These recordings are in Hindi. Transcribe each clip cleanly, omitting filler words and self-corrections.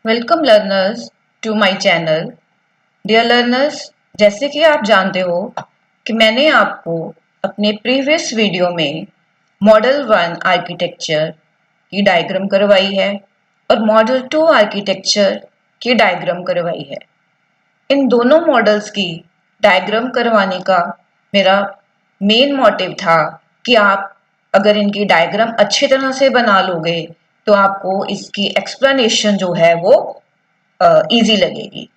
Welcome learners to my channel. Dear learners, जैसे कि आप जानते हो कि मैंने आपको अपने प्रीवियस वीडियो में मॉडल 1 आर्किटेक्चर की डायग्राम करवाई है और मॉडल 2 आर्किटेक्चर की डायग्राम करवाई है। इन दोनों मॉडल्स की डायग्राम करवाने का मेरा मेन मोटिव था कि आप अगर इनकी डायग्राम अच्छी तरह से बना लोगे तो आपको इसकी एक्सप्लेनेशन जो है वो इजी लगेगी।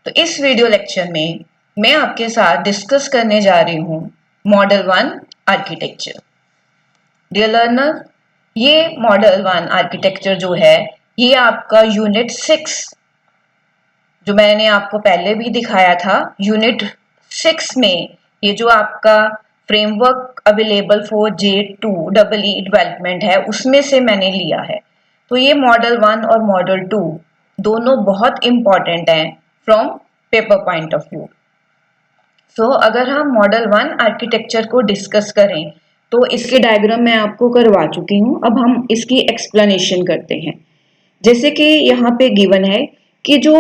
तो इस वीडियो लेक्चर में मैं आपके साथ डिस्कस करने जा रही हूँ मॉडल 1 आर्किटेक्चर। डियर लर्नर, ये मॉडल 1 आर्किटेक्चर जो है ये आपका यूनिट 6 जो मैंने आपको पहले भी दिखाया था, यूनिट 6 में ये जो आपका framework available for J2 EE development है उसमें से मैंने लिया है। तो ये मॉडल 1 और मॉडल 2 दोनों बहुत इंपॉर्टेंट हैं from paper point of view. So अगर हम मॉडल 1 आर्किटेक्चर को डिस्कस करें तो इसके डायग्राम मैं आपको करवा चुकी हूँ। अब हम इसकी एक्सप्लेनेशन करते हैं। जैसे कि यहाँ पे गिवन है कि जो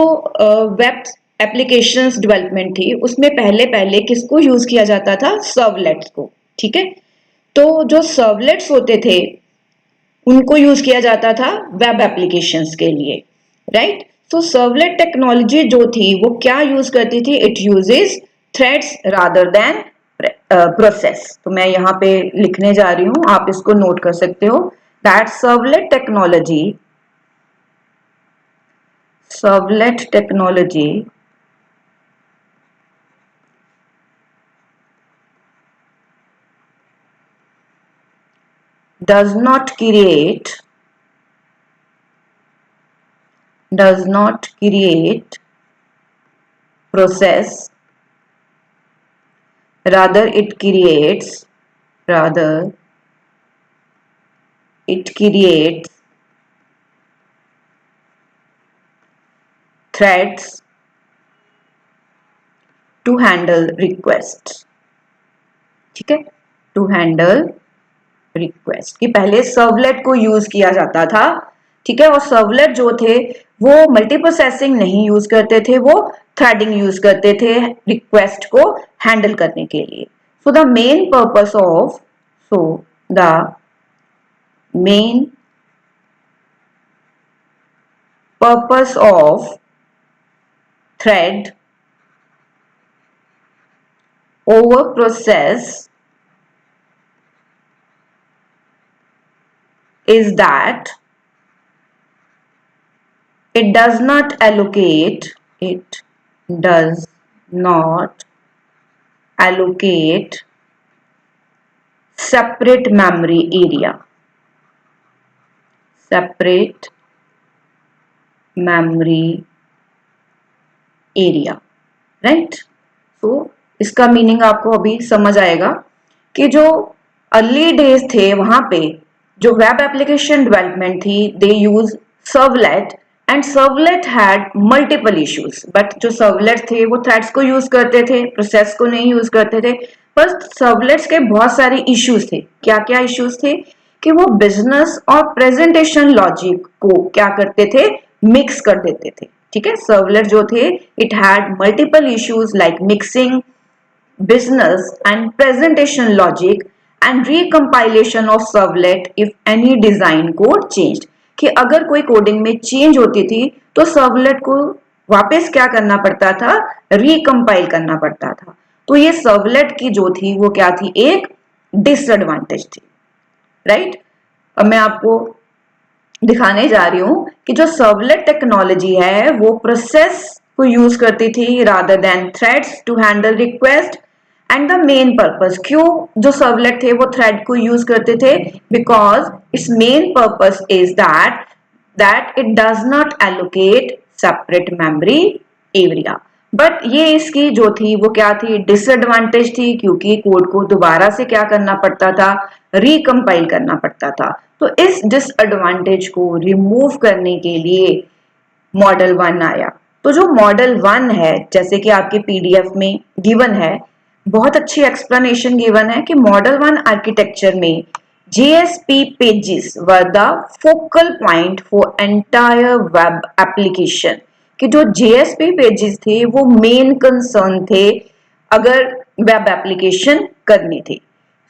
वेब एप्लीकेशंस डेवलपमेंट थी उसमें पहले पहले किसको यूज किया जाता था? सर्वलेट्स को। ठीक है, तो जो सर्वलेट्स होते थे उनको यूज किया जाता था वेब एप्लीकेशंस के लिए, राइट। तो सर्वलेट टेक्नोलॉजी जो थी वो क्या यूज करती थी? It uses threads rather than process. तो मैं यहाँ पे लिखने जा रही हूँ, आप इसको नोट कर सकते हो that servlet technology does not create process, rather it creates threads to handle requests। ठीक है, टू हैंडल रिक्वेस्ट कि पहले सर्वलेट को यूज किया जाता था। ठीक है, और सर्वलेट जो थे वो मल्टीप्रोसेसिंग नहीं यूज करते थे, वो थ्रेडिंग यूज करते थे रिक्वेस्ट को हैंडल करने के लिए। So the main purpose of thread over process is that it does not allocate separate memory area, right. तो इसका मीनिंग आपको अभी समझ आएगा कि जो अर्ली डेज थे वहां पे जो वेब एप्लीकेशन डेवलपमेंट थी they use servlet and servlet had multiple issues. But जो सर्वलेट थे वो थ्रेड्स को यूज करते थे, प्रोसेस को नहीं यूज करते थे। पर सर्वलेट्स के बहुत सारे इश्यूज थे। क्या क्या इश्यूज थे? कि वो बिजनेस और प्रेजेंटेशन लॉजिक को क्या करते थे? मिक्स कर देते थे। ठीक है, सर्वलेट जो थे it had multiple issues like mixing business and presentation logic and recompilation of servlet if any design code changed। कि अगर कोई कोडिंग में चेंज होती थी तो सर्वलेट को वापस क्या करना पड़ता था? रिकम्पाइल करना पड़ता था। तो ये सर्वलेट की जो थी वो क्या थी? एक डिसएडवांटेज थी, राइट। अब मैं आपको दिखाने जा रही हूं कि जो सर्वलेट टेक्नोलॉजी है वो प्रोसेस को यूज करती थी rather than threads to handle request. And the main purpose, क्यों जो सर्वलेट थे वो थ्रेड को यूज करते थे? Because it's main purpose is that it does not allocate separate memory area. But ये इसकी जो थी वो क्या थी? डिसएडवांटेज थी, क्योंकि कोड को दोबारा से क्या करना पड़ता था? रिकम्पाइल करना पड़ता था। तो इस डिसएडवांटेज को रिमूव करने के लिए मॉडल 1 आया। तो जो मॉडल 1 है, जैसे कि आपके पीडीएफ में गिवन है, बहुत अच्छी एक्सप्लेनेशन गिवन है कि मॉडल 1 आर्किटेक्चर में JSP pages were the focal point for entire web application. कि जो JSP pages थे वो मेन कंसर्न थे अगर वेब एप्लीकेशन करनी थी.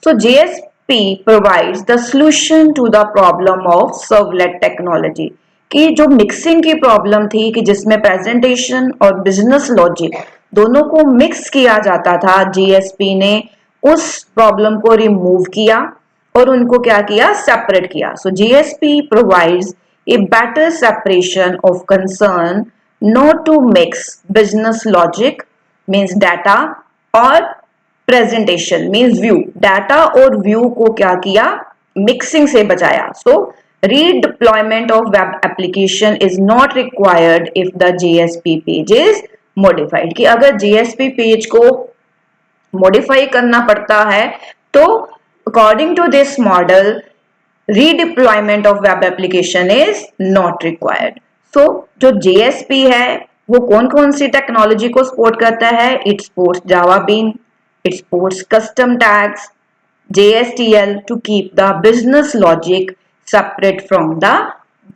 So JSP provides the solution to the problem of servlet technology. कि जो मिक्सिंग की प्रॉब्लम थी कि जिसमें प्रेजेंटेशन और बिजनेस लॉजिक दोनों को मिक्स किया जाता था, JSP ने उस प्रॉब्लम को रिमूव किया और उनको क्या किया, सेपरेट किया. So JSP provides a better separation of concern, not to mix business logic means data और प्रेजेंटेशन मीन्स व्यू. डाटा और व्यू को क्या किया, मिक्सिंग से बचाया. सो redeployment of web application is not required if the JSP page is modified. कि अगर JSP पेज को मॉडिफाई करना पड़ता है तो according to this model redeployment of web application is not required. So जो JSP है वो कौन कौन सी टेक्नोलॉजी को सपोर्ट करता है? It supports Java bean, it supports custom tags, JSTL to keep the business logic separate from the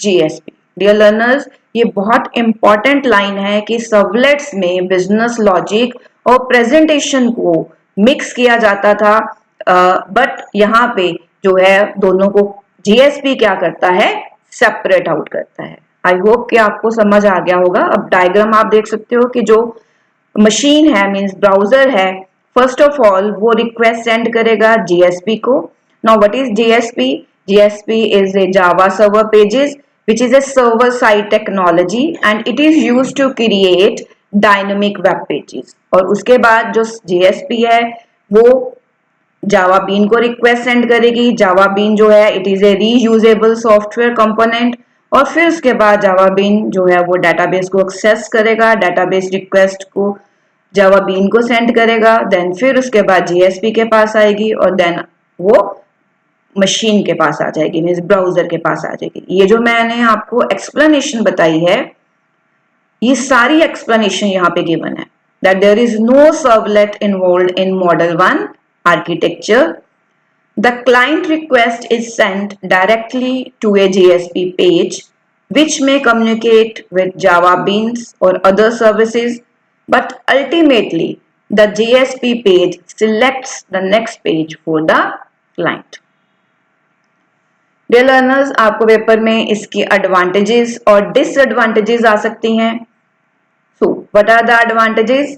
JSP. Dear learners, ये बहुत इंपॉर्टेंट लाइन है कि सर्वलेट्स में बिजनेस लॉजिक और प्रेजेंटेशन को मिक्स किया जाता था, बट यहाँ पे जो है दोनों को JSP क्या करता है, सेपरेट आउट करता है. आई होप कि आपको समझ आ गया होगा. अब डायग्राम आप देख सकते हो कि जो मशीन है मींस ब्राउजर है, फर्स्ट ऑफ ऑल वो रिक्वेस्ट सेंड करेगा JSP को. Now what is JSP? JSP is a Java server pages which is a server side technology and it is used to create dynamic web pages. और उसके बाद जो JSP है वो जावा बीन को रिक्वेस्ट सेंड करेगी. जावा बीन जो है it is a reusable software component और फिर उसके बाद जावा बीन जो है वो डेटाबेस को एक्सेस करेगा, डेटाबेस रिक्वेस्ट को जावा बीन को सेंड करेगा, देन फिर उसके बाद JSP के पास आएगी और देन वो मशीन के पास आ जाएगी मीन्स ब्राउजर के पास आ जाएगी. ये जो मैंने आपको एक्सप्लेनेशन बताई है ये सारी एक्सप्लेनेशन यहाँ पे गिवन है that there is no servlet involved in model 1 architecture. The client request is sent directly to a JSP page which may communicate with Java Beans or other services, but ultimately the JSP page selects the next page for the client. Dear learners, आपको पेपर में इसकी एडवांटेजेस और डिसएडवांटेजेस आ सकती हैं. So what are the advantages?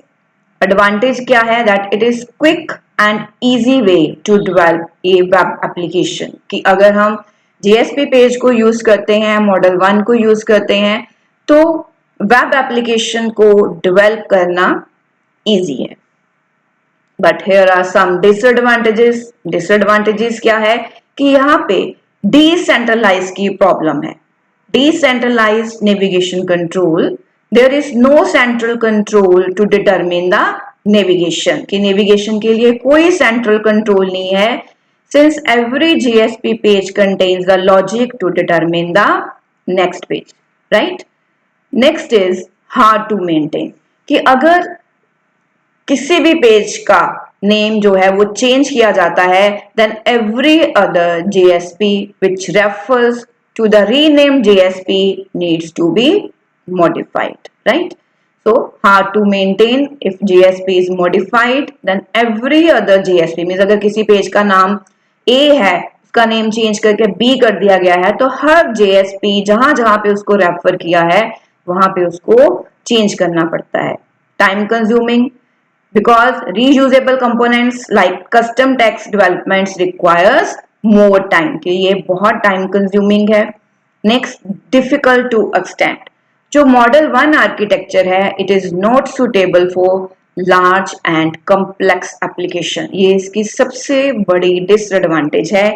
Advantage क्या है? That it is quick and easy way to develop a web application. कि अगर हम JSP पेज को यूज करते हैं, मॉडल 1 को यूज करते हैं तो वेब एप्लीकेशन को डेवलप करना इजी है. But here are some disadvantages. Disadvantages क्या है कि यहाँ पे डिसेंट्रलाइज की प्रॉब्लम है. Decentralised navigation control, there is no central control to determine the navigation. कि नेविगेशन के लिए कोई central control नहीं है since every JSP page contains the logic to determine the next page, right? Next is hard to maintain. कि अगर किसी भी पेज का नेम जो है वो चेंज किया जाता है then every other JSP which refers to the renamed JSP needs to be modified, right? So hard to maintain. If JSP is modified then every other JSP means अगर किसी पेज का नाम A है उसका नेम चेंज करके B कर दिया गया है तो हर JSP जहां जहां पे उसको रेफर किया है वहां पे उसको चेंज करना पड़ता है. Time consuming because reusable components like custom text developments requires more time कि ये बहुत time consuming है. Next, difficult to extend. जो मॉडल 1 आर्किटेक्चर है it is not suitable for large and complex application. ये इसकी सबसे बड़ी डिसएडवांटेज है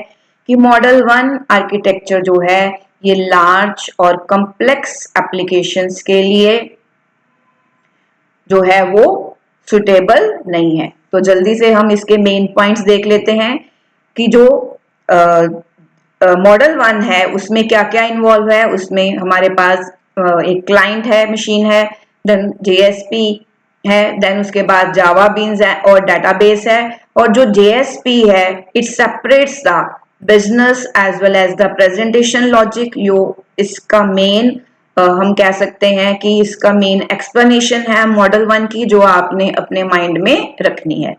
कि मॉडल 1 आर्किटेक्चर जो है ये लार्ज और कॉम्प्लेक्स एप्लीकेशंस के लिए जो है वो सुटेबल नहीं है. तो जल्दी से हम इसके मेन पॉइंट्स देख लेते हैं कि जो मॉडल 1 है उसमें क्या क्या इन्वॉल्व है. उसमें हमारे पास एक क्लाइंट है, मशीन है, देन JSP है, देन उसके बाद जावा बीन्स है और डेटाबेस है. और जो JSP है it separates the business as well as the presentation logic. यो इसका मेन हम कह सकते हैं कि इसका मेन एक्सप्लेनेशन है मॉडल 1 की, जो आपने अपने माइंड में रखनी है।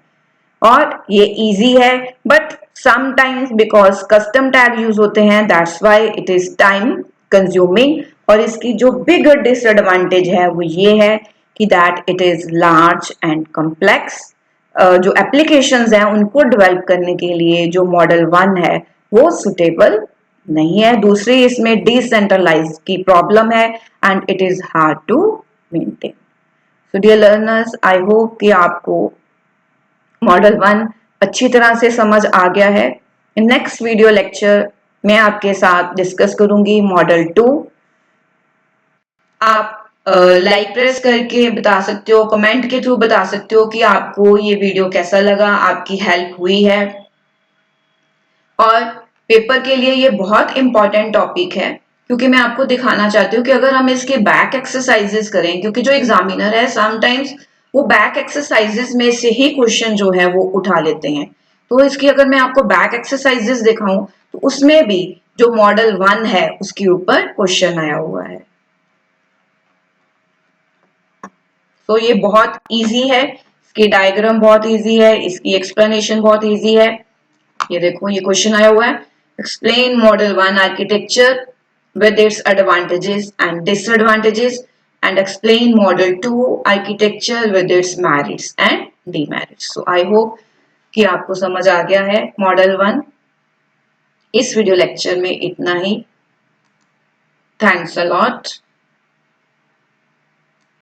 और ये इजी है, but sometimes because custom tag use होते हैं, that's why it is time consuming. और इसकी जो बिग डिसएडवांटेज है वो ये है कि that it is large and complex. जो एप्लीकेशंस हैं उनको डेवलप करने के लिए जो मॉडल 1 है वो सुटेबल नहीं है। दूसरी इसमें डिसेंट्रलाइज की प्रॉब्लम है and it is hard to maintain. So dear learners, I hope कि आपको मॉडल 1 अच्छी तरह से समझ आ गया है। इन नेक्स्ट वीडियो लेक्चर मैं आपके साथ डिस्कस करूंगी मॉडल 2। आप लाइक प्रेस करके बता सकते हो, कमेंट के थ्रू बता सकते हो कि आपको ये वीडियो कैसा लगा, आपकी हेल्प हुई है। और पेपर के लिए ये बहुत इंपॉर्टेंट टॉपिक है, क्योंकि मैं आपको दिखाना चाहती हूँ कि अगर हम इसके बैक एक्सरसाइजेस करें, क्योंकि जो एग्जामिनर है समटाइम्स वो बैक एक्सरसाइजेस में से ही क्वेश्चन जो है वो उठा लेते हैं। तो इसकी अगर मैं आपको बैक एक्सरसाइजेस दिखाऊं तो उसमें भी जो मॉडल 1 है उसके ऊपर क्वेश्चन आया हुआ है। तो ये बहुत इजी है, इसकी डायग्राम बहुत इजी है, इसकी एक्सप्लेनेशन बहुत इजी है। ये देखो, ये क्वेश्चन आया हुआ है, explain model 1 architecture with its advantages and disadvantages and explain model 2 architecture with its merits and demerits. So I hope कि आपको समझ आ गया है मॉडल 1। इस वीडियो लेक्चर में इतना ही। Thanks a lot.